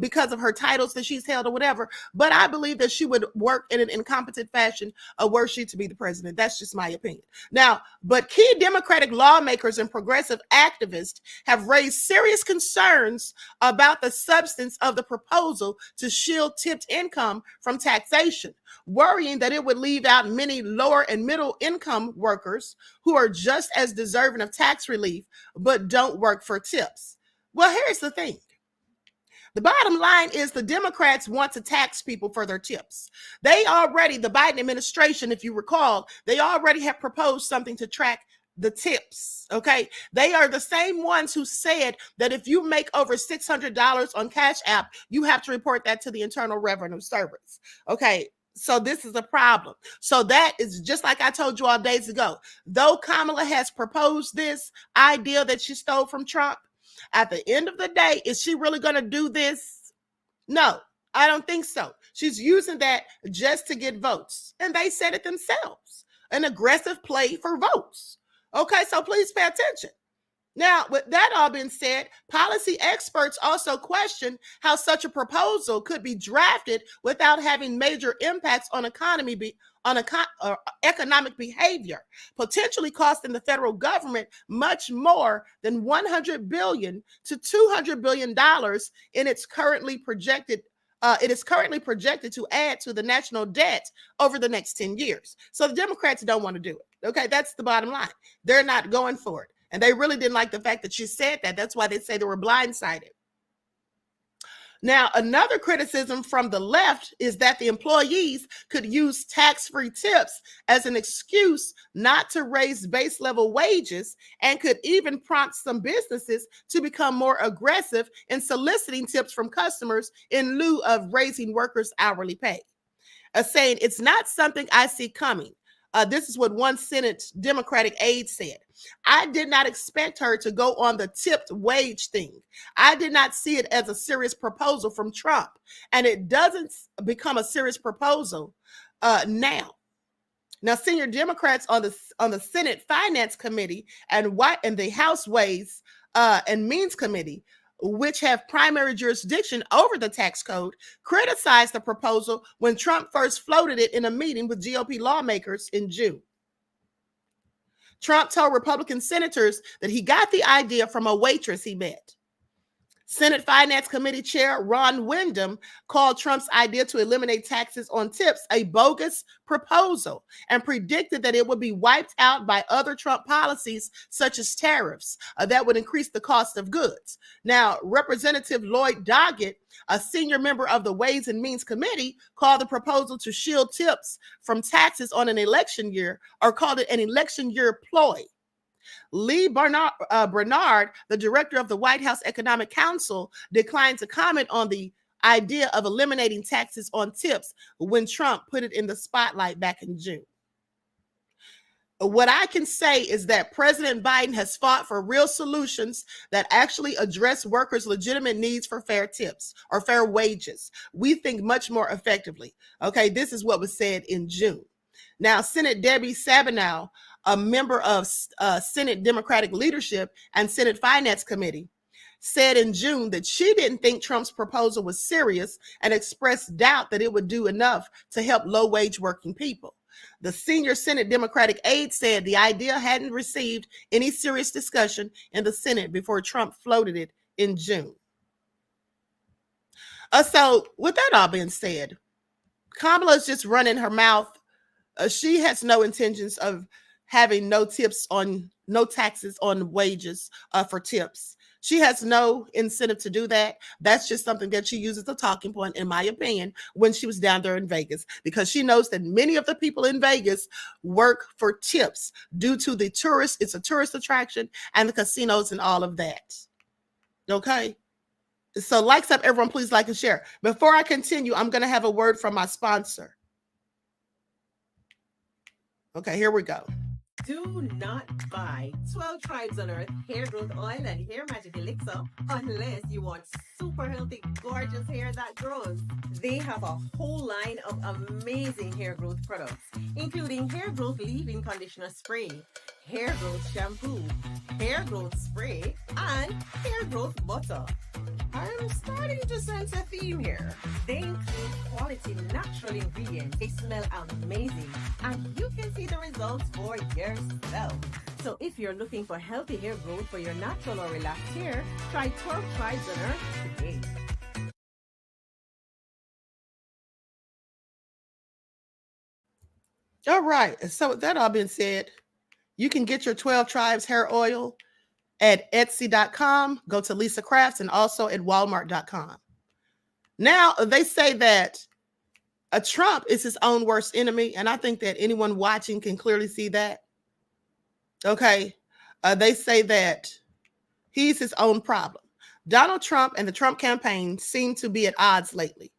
because of her titles that she's held or whatever. But I believe that she would work in an incompetent fashion were she to be the president. That's just my opinion. Now, but key Democratic lawmakers and progressive activists have raised serious concerns about the substance of the proposal to shield tipped income from taxation, worrying that it would leave out many lower and middle income workers who are just as deserving of tax relief, but don't work for tips. Well, here's the thing. The bottom line is the Democrats want to tax people for their tips. The Biden administration, if you recall, they already have proposed something to track the tips. Okay. They are the same ones who said that if you make over $600 on Cash App, you have to report that to the Internal Revenue Service. Okay. So this is a problem. So that is just like I told you all days ago. Though Kamala has proposed this idea that she stole from Trump, at the end of the day, is she really going to do this? No, I don't think so. She's using that just to get votes. And they said it themselves, an aggressive play for votes. Okay, so please pay attention. Now, with that all being said, policy experts also question how such a proposal could be drafted without having major impacts on economic behavior, potentially costing the federal government much more than $100 billion to $200 billion in its currently projected. It is currently projected to add to the national debt over the next 10 years. So the Democrats don't want to do it. Okay, that's the bottom line. They're not going for it. And they really didn't like the fact that she said that. That's why they say they were blindsided. Now, another criticism from the left is that the employees could use tax-free tips as an excuse not to raise base level wages and could even prompt some businesses to become more aggressive in soliciting tips from customers in lieu of raising workers' hourly pay. Saying it's not something I see coming. This is what one Senate Democratic aide said. I did not expect her to go on the tipped wage thing. I did not see it as a serious proposal from Trump, and it doesn't become a serious proposal now. Now, senior Democrats on the Senate Finance Committee and the House Ways and Means Committee, which have primary jurisdiction over the tax code, criticized the proposal when Trump first floated it in a meeting with GOP lawmakers in June. Trump told Republican senators that he got the idea from a waitress he met. Senate Finance Committee Chair Ron Windham called Trump's idea to eliminate taxes on tips a bogus proposal and predicted that it would be wiped out by other Trump policies such as tariffs that would increase the cost of goods. Now, Representative Lloyd Doggett, a senior member of the Ways and Means Committee, called the proposal to shield tips from taxes on an election year, or called it an election year ploy. Lee Bernard, the director of the White House Economic Council, declined to comment on the idea of eliminating taxes on tips when Trump put it in the spotlight back in June. What I can say is that President Biden has fought for real solutions that actually address workers' legitimate needs for fair tips or fair wages. We think much more effectively. Okay, this is what was said in June. Now, Senate Debbie Stabenow, a member of Senate Democratic Leadership and Senate Finance Committee, said in June that she didn't think Trump's proposal was serious and expressed doubt that it would do enough to help low-wage working people. The senior Senate Democratic aide said the idea hadn't received any serious discussion in the Senate before Trump floated it in June. So with that all being said, Kamala's just running her mouth. She has no intentions of having no taxes on wages for tips. She has no incentive to do that. That's just something that she uses as a talking point, in my opinion, when she was down there in Vegas, because she knows that many of the people in Vegas work for tips due to the tourists. It's a tourist attraction, and the casinos and all of that. Okay. So likes up, everyone, please like and share. Before I continue, I'm going to have a word from my sponsor. Okay, here we go. Do not buy 12 Tribes on Earth hair growth oil and hair magic elixir unless you want super healthy, gorgeous hair that grows. They have a whole line of amazing hair growth products, including hair growth leave-in conditioner spray, hair growth shampoo, hair growth spray, and hair growth butter. I'm starting to sense a theme here. They include quality natural ingredients. They smell amazing, and you can see the results for yourself. So if you're looking for healthy hair growth for your natural or relaxed hair, try 12 Tribes on Earth today. All right. So with that all being said, you can get your 12 Tribes hair oil at Etsy.com, go to Lisa Crafts, and also at Walmart.com. Now, they say that Trump is his own worst enemy, and I think that anyone watching can clearly see that. Okay. They say that he's his own problem. Donald Trump and the Trump campaign seem to be at odds lately.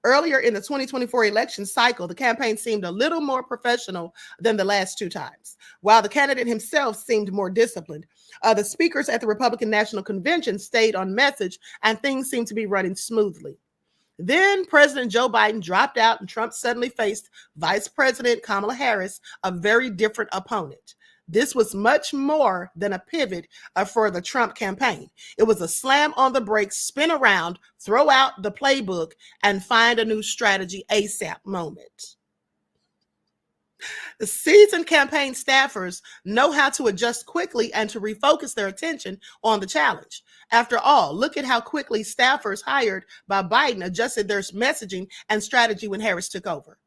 Earlier in the 2024 election cycle, the campaign seemed a little more professional than the last two times, while the candidate himself seemed more disciplined. The speakers at the Republican National Convention stayed on message, and things seemed to be running smoothly. Then President Joe Biden dropped out, and Trump suddenly faced Vice President Kamala Harris, a very different opponent. This was much more than a pivot for the Trump campaign. It was a slam on the brakes, spin around, throw out the playbook, and find a new strategy ASAP moment. The seasoned campaign staffers know how to adjust quickly and to refocus their attention on the challenge. After all, look at how quickly staffers hired by Biden adjusted their messaging and strategy when Harris took over.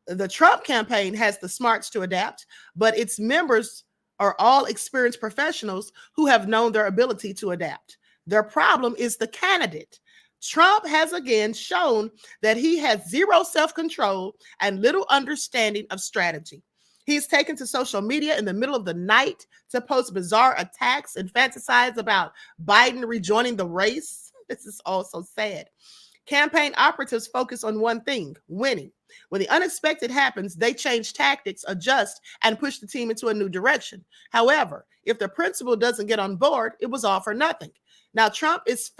The Trump campaign has the smarts to adapt, but its members are all experienced professionals who have known their ability to adapt. Their problem is the candidate. Trump has again shown that he has zero self-control and little understanding of strategy. He's taken to social media in the middle of the night to post bizarre attacks and fantasize about Biden rejoining the race. This is also sad. Campaign operatives focus on one thing: winning. When the unexpected happens, they change tactics, adjust, and push the team into a new direction. However, if the principal doesn't get on board, it was all for nothing. Now, Trump is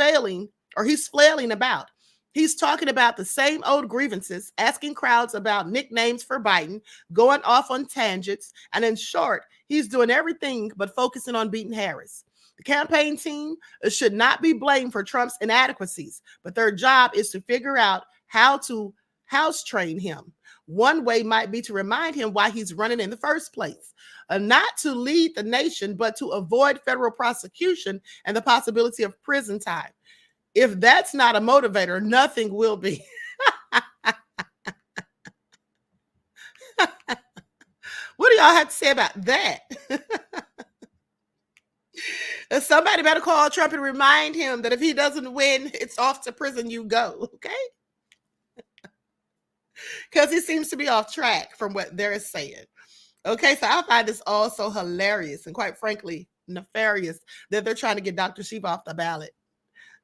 he's flailing about. He's talking about the same old grievances, asking crowds about nicknames for Biden, going off on tangents, and in short, he's doing everything but focusing on beating Harris. The campaign team should not be blamed for Trump's inadequacies, but their job is to figure out how to house train him. One way might be to remind him why he's running in the first place, not to lead the nation, but to avoid federal prosecution and the possibility of prison time. If that's not a motivator, nothing will be. What do y'all have to say about that? Somebody better call Trump and remind him that if he doesn't win, it's off to prison you go, okay? Because he seems to be off track from what they're saying. Okay, so I find this all so hilarious and quite frankly, nefarious that they're trying to get Dr. Shiva off the ballot.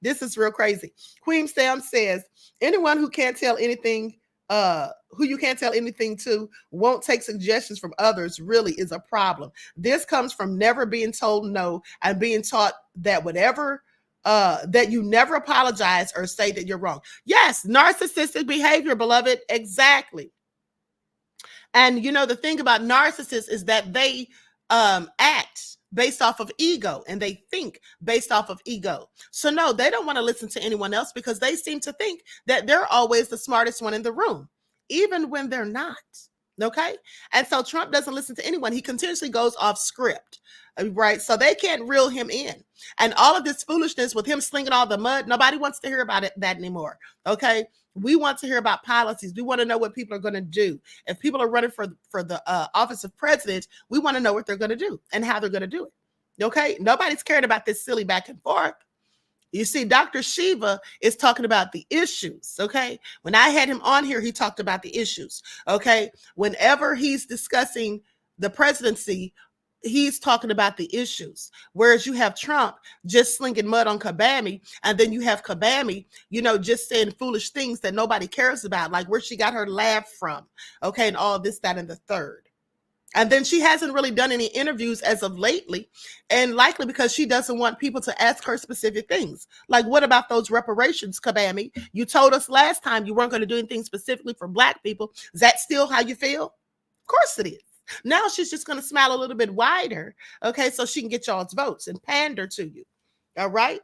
This is real crazy. Queen Sam says, anyone who can't tell anything, who you can't tell anything to, won't take suggestions from others really is a problem. This comes from never being told no and being taught that that you never apologize or say that you're wrong. Yes, narcissistic behavior, beloved. Exactly. And you know, the thing about narcissists is that they act based off of ego and they think based off of ego. So no, they don't want to listen to anyone else because they seem to think that they're always the smartest one in the room, even when they're not. Okay. And so Trump doesn't listen to anyone. He continuously goes off script. Right. So they can't reel him in. And all of this foolishness with him slinging all the mud, nobody wants to hear about that anymore. Okay. We want to hear about policies. We want to know what people are going to do. If people are running for the office of president, we want to know what they're going to do and how they're going to do it. Okay. Nobody's caring about this silly back and forth. You see, Dr. Shiva is talking about the issues, okay? When I had him on here, he talked about the issues, okay? Whenever he's discussing the presidency, he's talking about the issues. Whereas you have Trump just slinging mud on Kabami, and then you have Kabami, just saying foolish things that nobody cares about, like where she got her laugh from, okay? And all this, that, and the third. And then she hasn't really done any interviews as of lately, and likely because she doesn't want people to ask her specific things. Like, what about those reparations, Kabami? You told us last time you weren't going to do anything specifically for Black people. Is that still how you feel? Of course it is. Now she's just going to smile a little bit wider, okay, so she can get y'all's votes and pander to you. All right?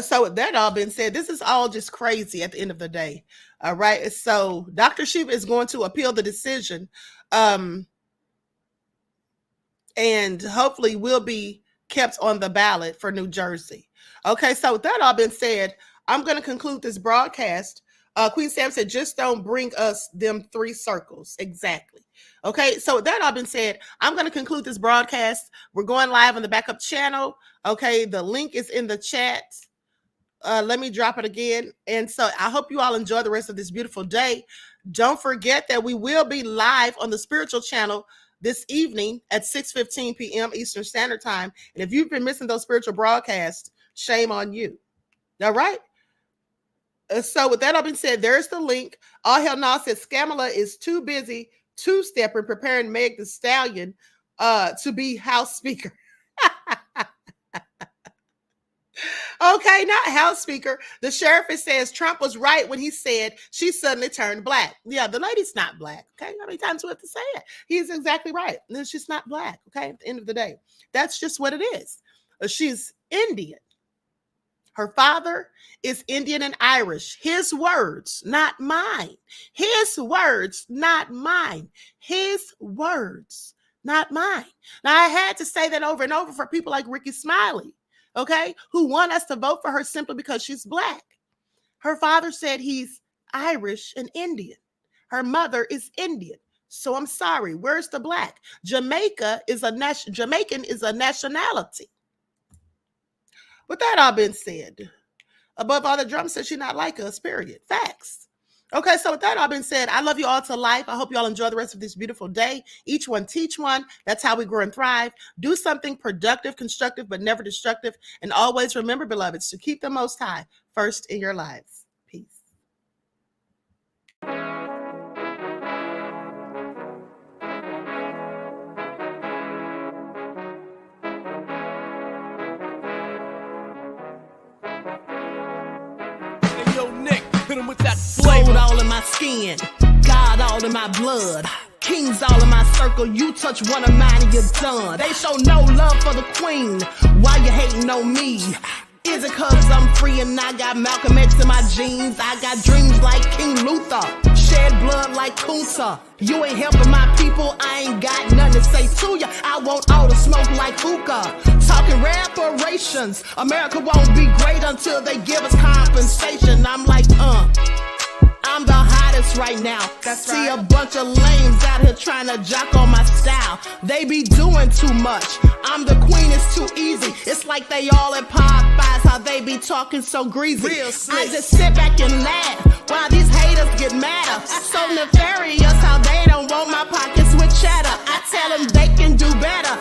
So with that all being said, this is all just crazy at the end of the day. All right. So Dr. Shiva is going to appeal the decision, and hopefully will be kept on the ballot for New Jersey. Okay. So with that all being said, I'm going to conclude this broadcast. Queen Sam said, just don't bring us them 3 circles. Exactly. Okay. So with that all been said, I'm going to conclude this broadcast. We're going live on the backup channel. Okay. The link is in the chat. Let me drop it again. And so I hope you all enjoy the rest of this beautiful day. Don't forget that we will be live on the spiritual channel this evening at 6:15 p.m. Eastern Standard Time. And if you've been missing those spiritual broadcasts, shame on you. All right. So with that all being said, there's the link. All Hell Nah says Kamala is too busy two-stepping, preparing Meg the Stallion to be House Speaker. Okay, not House Speaker. The sheriff says Trump was right when he said she suddenly turned Black. Yeah, the lady's not Black. Okay, how many times do we have to say it? He's exactly right. She's not Black. Okay, at the end of the day, that's just what it is. She's Indian. Her father is Indian and Irish. His words, not mine. His words, not mine. His words, not mine. Now, I had to say that over and over for people like Ricky Smiley. Okay, who want us to vote for her simply because she's Black. Her father said he's Irish and Indian. Her mother is Indian. So I'm sorry, where's the Black? Jamaican is a nationality. With that all been said, above all, the drum says she's not like us, period. Facts. Okay, so with that all been said, I love you all to life. I hope you all enjoy the rest of this beautiful day. Each one teach one. That's how we grow and thrive. Do something productive, constructive, but never destructive. And always remember, beloveds, to keep the Most High first in your lives. Peace. Gold all in my skin, God all in my blood, kings all in my circle. You touch one of mine and you're done. They show no love for the queen. Why you hating on me? Is it cause I'm free and I got Malcolm X in my jeans? I got dreams like King Luther, shed blood like Kunta. You ain't helping my people, I ain't got nothing to say to ya. I want all the smoke like hookah. Talking reparations, America won't be great until they give us compensation. I'm like, I'm the hottest right now. See a bunch of lames out here trying to jock on my style. They be doing too much. I'm the queen, it's too easy. It's like they all at Popeyes, how they be talking so greasy. I just sit back and laugh while these haters get madder. So nefarious how they don't want my pockets with cheddar. I tell them they can do better.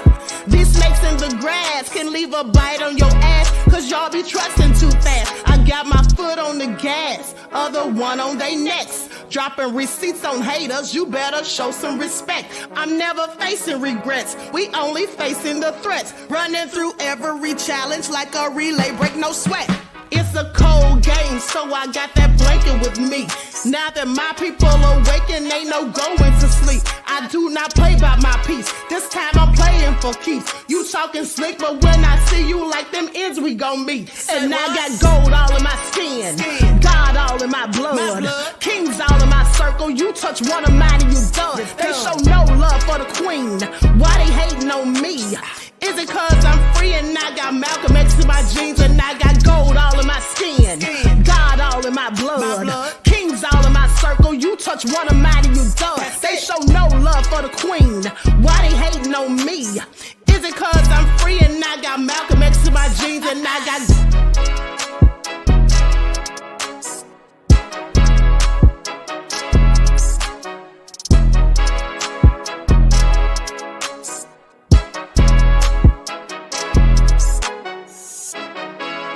These snakes in the grass can leave a bite on your ass, cause y'all be trusting too fast. I got my foot on the gas, other one on they necks. Dropping receipts on haters, you better show some respect. I'm never facing regrets, we only facing the threats. Running through every challenge like a relay, break no sweat. It's a cold game, so I got that blanket with me. Now that my people awaken, ain't no going to sleep. I do not play by my piece. This time I'm playing for keeps. You talking slick, but when I see you like them ends, we gon' meet. And I got gold all in my skin, God all in my blood, kings all in my circle. You touch one of mine and you done. They show no love for the queen. Why they hating on me? Is it cause I'm free and I got Malcolm X in my jeans and I got gold all in my skin? God all in my blood. Kings all in my circle. You touch one of mine and you done. They show no love for the queen. Why they hating on me? Is it cause I'm free and I got Malcolm X in my jeans and I got